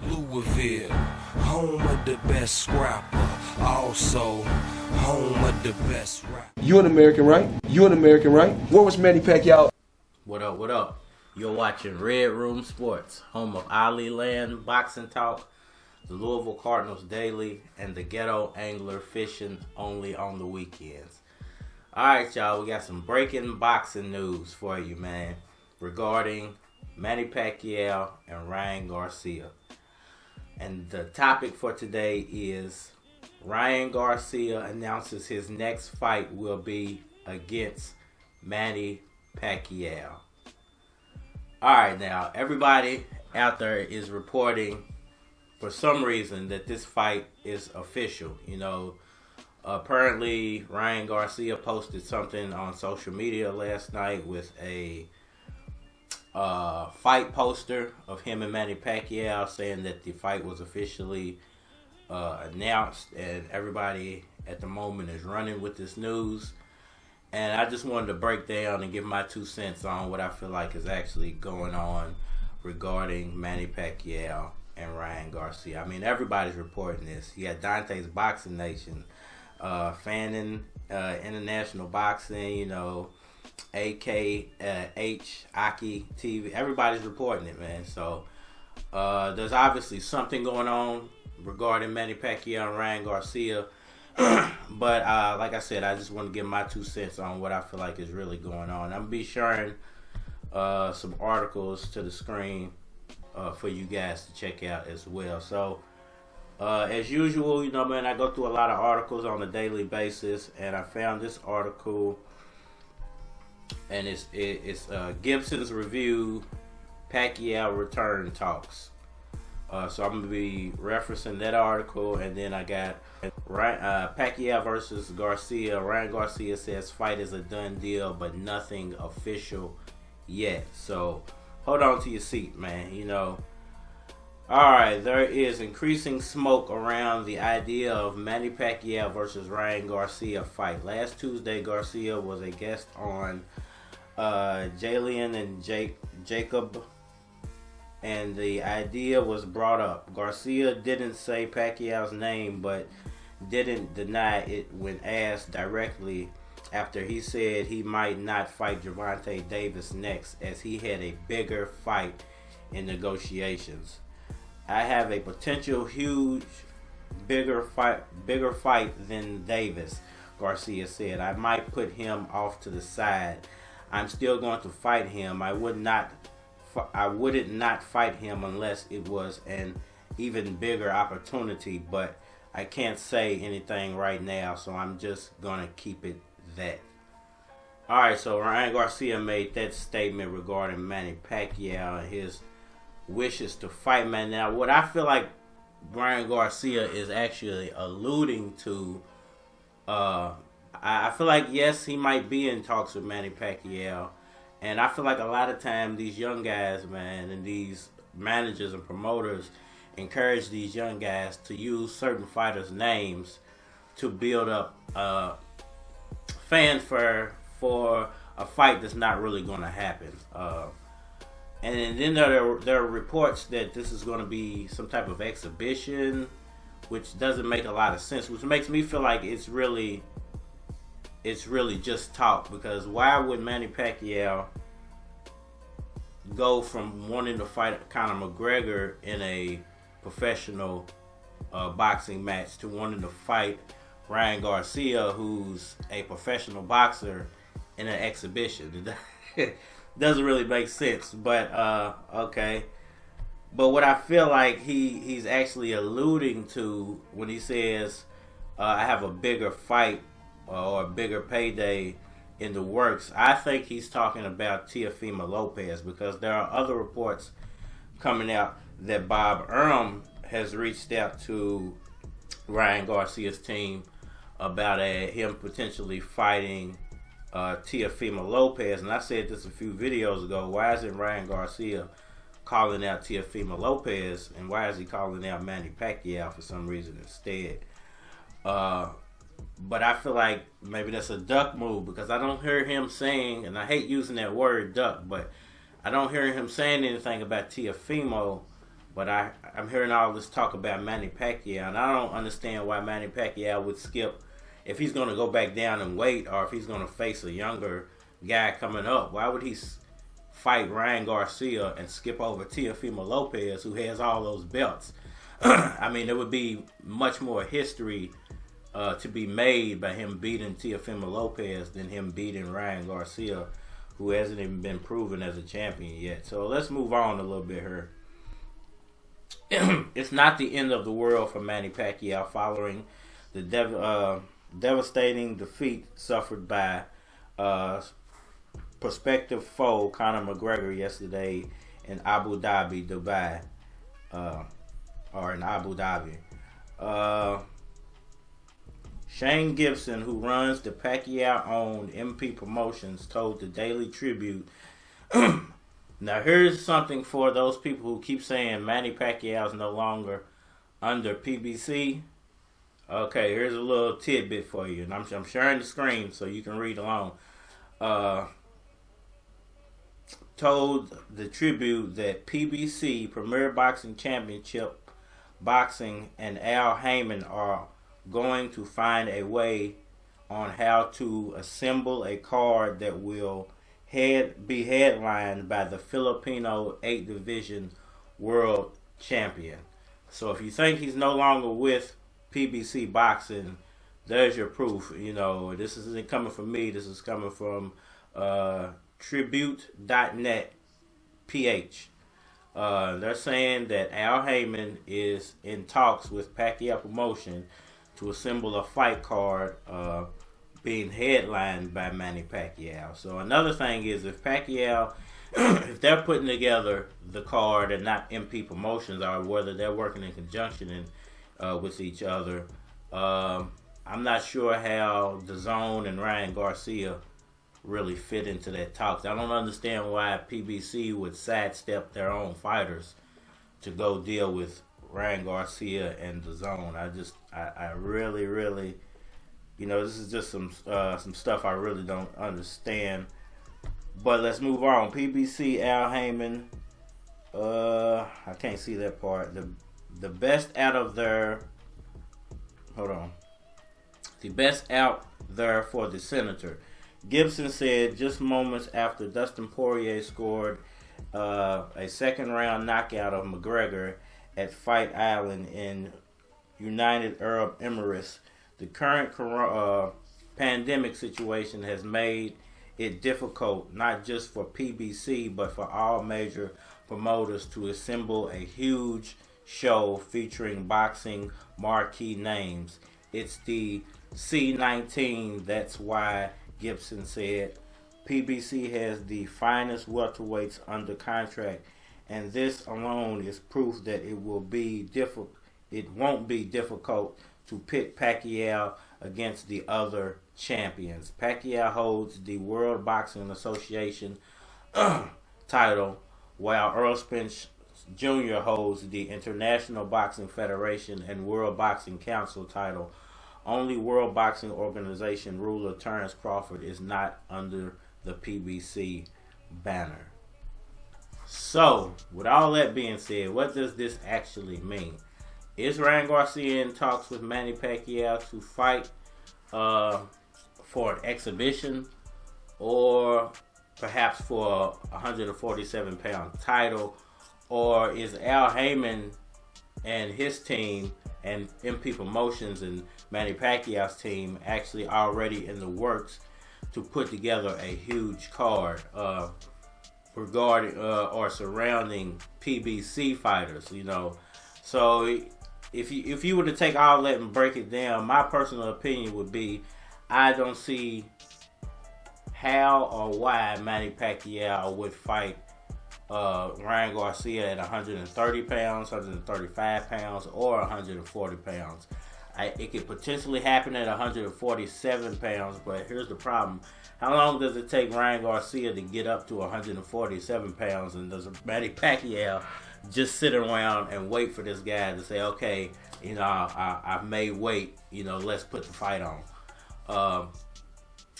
Louisville, home of the best scrapper, also home of the best rap. You an American, right? You an American, right? Where was Manny Pacquiao? What up, what up? You're watching Red Room Sports, home of Ali Land Boxing Talk, the Louisville Cardinals Daily, and the Ghetto Angler Fishing only on the weekends. Alright, y'all, we got some breaking boxing news for you, man, regarding Manny Pacquiao and Ryan Garcia. And the topic for today is Ryan Garcia announces his next fight will be against Manny Pacquiao. Alright, now, everybody out there is reporting for some reason that this fight is official. You know, apparently Ryan Garcia posted something on social media last night with a fight poster of him and Manny Pacquiao saying that the fight was officially announced, and everybody at the moment is running with this news. And I just wanted to break down and give my 2 cents on what I feel like is actually going on regarding Manny Pacquiao and Ryan Garcia. I mean, everybody's reporting this. You got Dante's Boxing Nation, Fannin International Boxing, you know, AKH, Aki TV. Everybody's reporting it, man. So there's obviously something going on regarding Manny Pacquiao and Ryan Garcia. But like I said, I just want to give my 2 cents on what I feel like is really going on. I'm going to be sharing some articles to the screen for you guys to check out as well. So as usual, you know, man, I go through a lot of articles on a daily basis, and I found this article, and it's Gibson's review, Pacquiao return talks. So I'm going to be referencing that article, and then I got Pacquiao versus Garcia. Ryan Garcia says fight is a done deal, but nothing official yet. So hold on to your seat, man. You know. Alright, there is increasing smoke around the idea of Manny Pacquiao versus Ryan Garcia fight. Last Tuesday, Garcia was a guest on Jalen and Jacob, and the idea was brought up. Garcia didn't say Pacquiao's name, but didn't deny it when asked directly after he said he might not fight Gervonta Davis next, as he had a bigger fight in negotiations. I have a potential huge, bigger fight than Davis, Garcia said. I might put him off to the side. I'm still going to fight him. I wouldn't not fight him unless it was an even bigger opportunity, but I can't say anything right now, so I'm just going to keep it that. Alright, so Ryan Garcia made that statement regarding Manny Pacquiao and his wishes to fight, man. Now, what I feel like Ryan Garcia is actually alluding to, I feel like, yes, he might be in talks with Manny Pacquiao, and I feel like a lot of time these young guys, man, and these managers and promoters encourage these young guys to use certain fighters' names to build up fans for a fight that's not really going to happen. And then there are reports that this is going to be some type of exhibition, which doesn't make a lot of sense, which makes me feel like it's really just talk. Because why would Manny Pacquiao go from wanting to fight Conor McGregor in a professional boxing match to wanting to fight Ryan Garcia, who's a professional boxer, in an exhibition? It doesn't really make sense, but okay. But what I feel like he's actually alluding to when he says I have a bigger fight or a bigger payday in the works, I think he's talking about Teofimo Lopez, because there are other reports coming out that Bob Arum has reached out to Ryan Garcia's team about him potentially fighting Teofimo Lopez. And I said this a few videos ago. Why isn't Ryan Garcia calling out Teofimo Lopez, and why is he calling out Manny Pacquiao for some reason instead? But I feel like maybe that's a duck move, because I don't hear him saying, and I hate using that word duck, but I don't hear him saying anything about Teofimo But I'm hearing all this talk about Manny Pacquiao, and I don't understand why Manny Pacquiao would skip if he's going to go back down and wait, or if he's going to face a younger guy coming up. Why would he fight Ryan Garcia and skip over Teofimo Lopez, who has all those belts? I mean, there would be much more history to be made by him beating Teofimo Lopez than him beating Ryan Garcia, who hasn't even been proven as a champion yet. So let's move on a little bit here. It's not the end of the world for Manny Pacquiao following the devastating defeat suffered by prospective foe Conor McGregor yesterday in Abu Dhabi, Dubai, or in Abu Dhabi. Shane Gibson, who runs the Pacquiao-owned MP Promotions, told the Daily Tribute. Now, here's something for those people who keep saying Manny Pacquiao is no longer under PBC. Okay, here's a little tidbit for you, and I'm sharing the screen so you can read along. Told the Tribute that PBC, Premier Boxing Championship Boxing, and Al Heyman are going to find a way on how to assemble a card that will be headlined by the Filipino 8 Division World Champion. So if you think he's no longer with PBC Boxing, there's your proof. You know, this isn't coming from me. This is coming from Tribute.net PH. They're saying that Al Heyman is in talks with Pacquiao Promotion to assemble a fight card being headlined by Manny Pacquiao. So another thing is, if Pacquiao, if they're putting together the card and not MP Promotions, or whether they're working in conjunction with each other, I'm not sure how DAZN and Ryan Garcia really fit into that talks. I don't understand why PBC would sidestep their own fighters to go deal with Ryan Garcia and DAZN. I really, you know, this is just some stuff I really don't understand. But let's move on. PBC, Al Heyman. I can't see that part. The best out of their. Hold on. The best out there for the Senator. Gibson said just moments after Dustin Poirier scored a second-round knockout of McGregor at Fight Island in United Arab Emirates, the current pandemic situation has made it difficult not just for PBC but for all major promoters to assemble a huge show featuring boxing marquee names. It's the C19, that's why Gibson said. PBC has the finest welterweights under contract, and this alone is proof that it won't be difficult to pit Pacquiao against the other champions. Pacquiao holds the World Boxing Association title, while Earl Spence Jr. holds the International Boxing Federation and World Boxing Council title. Only World Boxing Organization ruler Terence Crawford is not under the PBC banner. So, with all that being said, what does this actually mean? Is Ryan Garcia in talks with Manny Pacquiao to fight for an exhibition, or perhaps for a 147-pound title? Or is Al Heyman and his team and MP Promotions and Manny Pacquiao's team actually already in the works to put together a huge card regarding or surrounding PBC fighters? You know, so if you were to take all that and break it down, my personal opinion would be I don't see how or why Manny Pacquiao would fight Ryan Garcia at 130 pounds, 135 pounds, or 140 pounds. It could potentially happen at 147 pounds, but here's the problem. How long does it take Ryan Garcia to get up to 147 pounds, and does Manny Pacquiao just sit around and wait for this guy to say, okay, you know, I may wait, you know, let's put the fight on.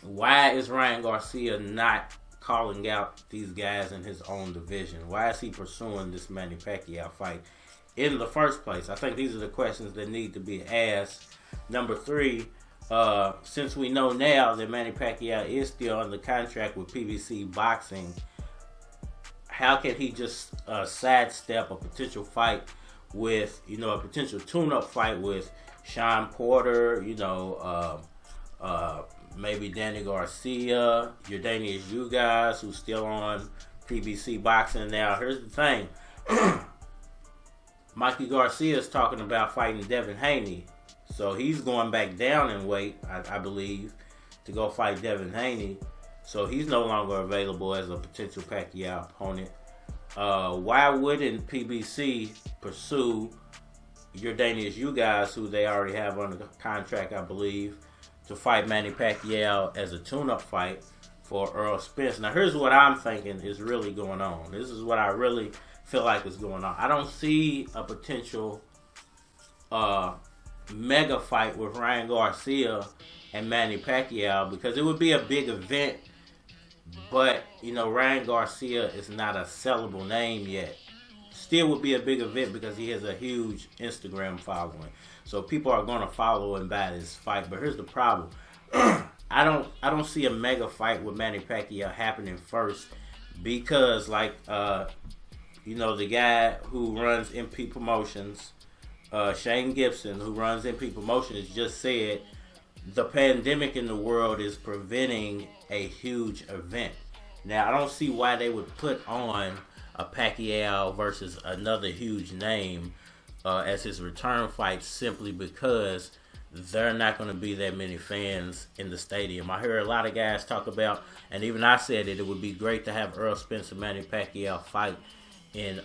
Why is Ryan Garcia not calling out these guys in his own division? Why is he pursuing this Manny Pacquiao fight in the first place? I think these are the questions that need to be asked. Number 3, since we know now that Manny Pacquiao is still under contract with PBC Boxing, how can he just sidestep a potential fight with, a potential tune-up fight with Sean Porter, maybe Danny Garcia, Jordanius you guys who's still on PBC Boxing now. Here's the thing. Mikey Garcia is talking about fighting Devin Haney. So he's going back down in weight, I believe, to go fight Devin Haney. So he's no longer available as a potential Pacquiao opponent. Why wouldn't PBC pursue Jordanius you guys, who they already have under contract, I believe, to fight Manny Pacquiao as a tune-up fight for Earl Spence? Now, here's what I'm thinking is really going on. This is what I really feel like is going on. I don't see a potential mega fight with Ryan Garcia and Manny Pacquiao, because it would be a big event, but Ryan Garcia is not a sellable name yet. Still would be a big event because he has a huge Instagram following, so people are going to follow and buy this fight. But here's the problem. I don't see a mega fight with Manny Pacquiao happening first, because the guy who runs MP Promotions, Shane Gibson, who runs MP Promotions, just said the pandemic in the world is preventing a huge event. Now, I don't see why they would put on a Pacquiao versus another huge name as his return fight, simply because there are not going to be that many fans in the stadium. I heard a lot of guys talk about, and even I said it would be great to have Earl Spence and Manny Pacquiao fight in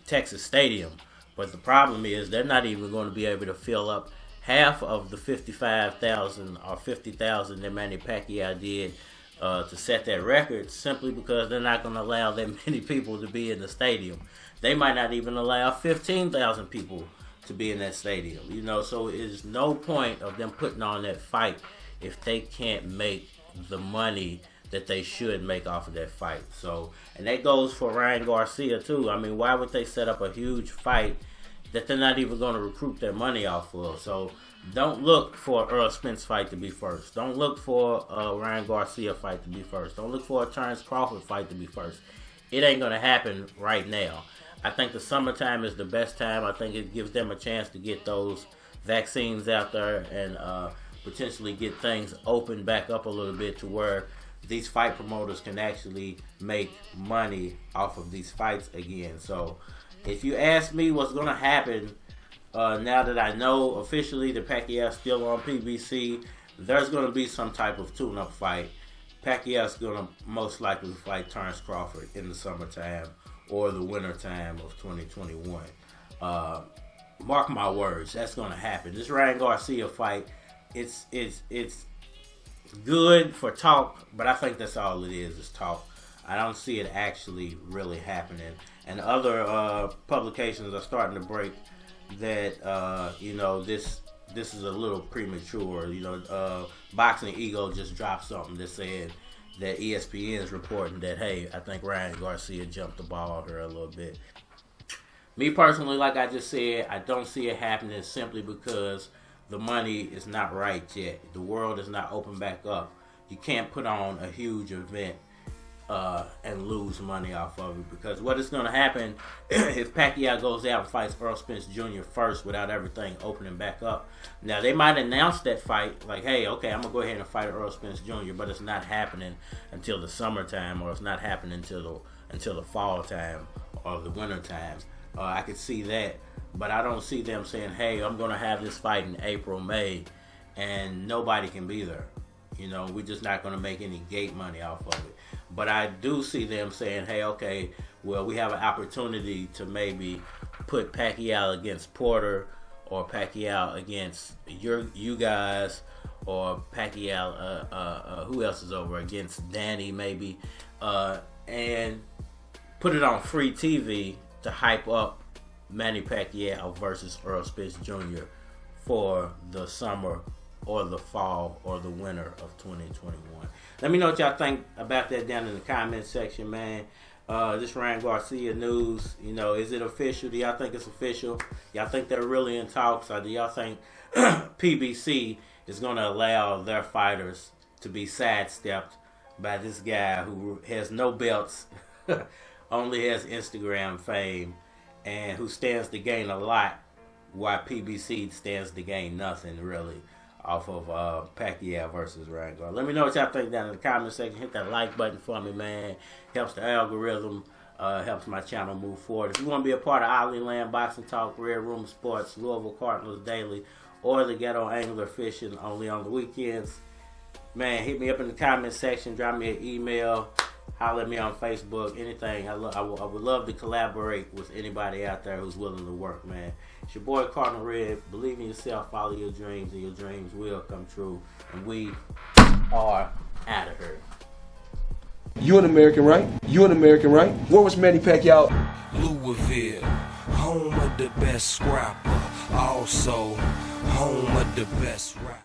Texas Stadium. But the problem is they're not even going to be able to fill up half of the 55,000 or 50,000 that Manny Pacquiao did to set that record, simply because they're not going to allow that many people to be in the stadium. They might not even allow 15,000 people to be in that stadium. So there's no point of them putting on that fight if they can't make the money that they should make off of that fight. So, and that goes for Ryan Garcia too. I mean, why would they set up a huge fight that they're not even going to recoup their money off of? So don't look for Earl Spence fight to be first. Don't look for a Ryan Garcia fight to be first. Don't look for a Terrence Crawford fight to be first. It ain't going to happen right now. I think the summertime is the best time. I think it gives them a chance to get those vaccines out there and potentially get things opened back up a little bit to where these fight promoters can actually make money off of these fights again. So if you ask me what's going to happen, now that I know officially that Pacquiao's still on PBC, there's going to be some type of tune-up fight. Pacquiao's going to most likely fight Terrence Crawford in the summertime or the wintertime of 2021. Mark my words, that's going to happen. This Ryan Garcia fight, it's good for talk, but I think that's all it is talk. I don't see it actually really happening. And other publications are starting to break that this is a little premature. Boxing Ego just dropped something that said that ESPN is reporting that, hey, I think Ryan Garcia jumped the ball here a little bit. Me personally, like I just said, I don't see it happening simply because the money is not right yet. The world is not open back up. You can't put on a huge event and lose money off of it, because what is going to happen if Pacquiao goes out and fights Earl Spence Jr. first without everything opening back up. Now, they might announce that fight like, hey, okay, I'm going to go ahead and fight Earl Spence Jr., but it's not happening until the summertime, or it's not happening until the fall time or the winter time. I could see that, but I don't see them saying, hey, I'm going to have this fight in April, May, and nobody can be there. We're just not going to make any gate money off of it. But I do see them saying, hey, okay, well, we have an opportunity to maybe put Pacquiao against Porter, or Pacquiao against you guys, or Pacquiao, who else is over, against Danny maybe, and put it on free TV to hype up Manny Pacquiao versus Earl Spence Jr. for the summer or the fall or the winter of 2021. Let me know what y'all think about that down in the comment section, man. This Ryan Garcia news, is it official? Do y'all think it's official? Y'all think they're really in talks, or do y'all think PBC is going to allow their fighters to be sidestepped by this guy who has no belts, only has Instagram fame, and who stands to gain a lot, while PBC stands to gain nothing, really, off of Pacquiao versus Ryan Garcia? Let me know what y'all think down in the comment section. Hit that like button for me, man. Helps the algorithm, helps my channel move forward. If you want to be a part of Ollie Land Boxing Talk, Red Room Sports, Louisville Cardinals Daily, or the Ghetto Angler Fishing only on the weekends, man, hit me up in the comment section. Drop me an email. Holler at me on Facebook. Anything. I would love to collaborate with anybody out there who's willing to work, man. It's your boy Cardinal Red. Believe in yourself. Follow your dreams, and your dreams will come true. And we are out of here. You an American, right? You an American, right? Where was Manny Pacquiao? Louisville, home of the best scrapper, also home of the best rapper.